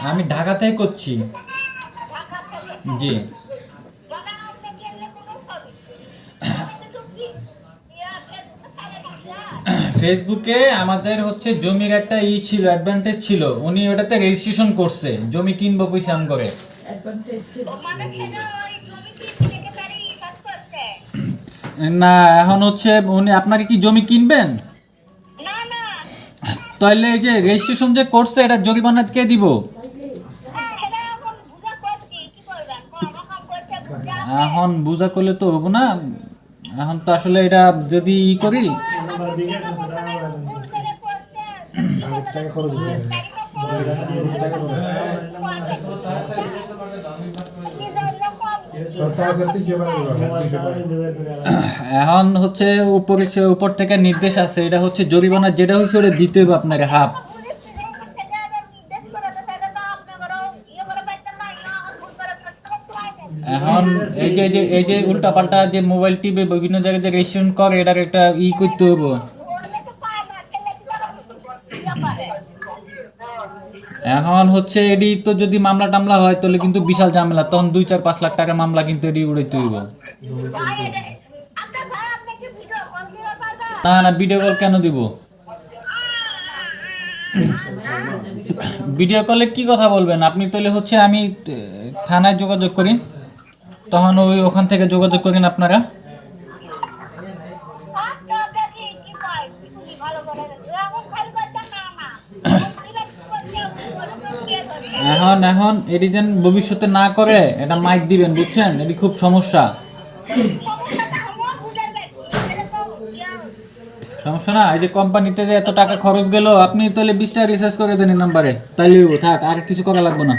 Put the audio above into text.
আমি ঢাকা থেকে করছি। জি। ফেসবুকে আমাদের হচ্ছে জমির একটা ছিল, অ্যাডভান্টেজ ছিল, উনি ওটাতে রেজিস্ট্রেশন করছে, জমি কিনবো কইছে আম করে। না, এখন হচ্ছে উনি আপনাকে কি জমি কিনবেন? তাহলে এই যে রেজিস্ট্রেশন যে করছে এটা জরিমানা কে দিব? এখন বুঝা করলে তো হবো না, এখন তো আসলে এটা যদি করি। এখন হচ্ছে উপর থেকে নির্দেশ আছে, এটা হচ্ছে জরিমানা যেটা হয়েছে ওটা দিতে হবে আপনার হাফ। এখন এই যে উল্টা পাল্টা যে মোবাইল টিভি বিভিন্ন জায়গায় যে রেজিস্ট্রেশন করে এটার একটা করতে হবে। এখন হচ্ছে এডি তো যদি মামলা টামলা হয় তাহলে কিন্তু বিশাল ঝামেলা, তখন 2-4-5 লাখ টাকা মামলা কিন্তু এডি উড়াইতে হইব। না না, ভিডিও কল কেন দিব? ভিডিও কলে কি কথা বলবেন আপনি? তাহলে হচ্ছে আমি থানায় যোগাযোগ করি, তখন ওখান থেকে যোগাযোগ করেন আপনারা। এখন এটি যেন ভবিষ্যতে না করে এটা মাইক দিবেন, বুঝছেন? এটি খুব সমস্যা। সমস্যা না, এই যে কোম্পানিতে যে এত টাকা খরচ গেল, আপনি তাহলে 20টা রিচার্জ করে দেন এই নাম্বারে, তাইলে থাক, আর কিছু করা লাগবে না।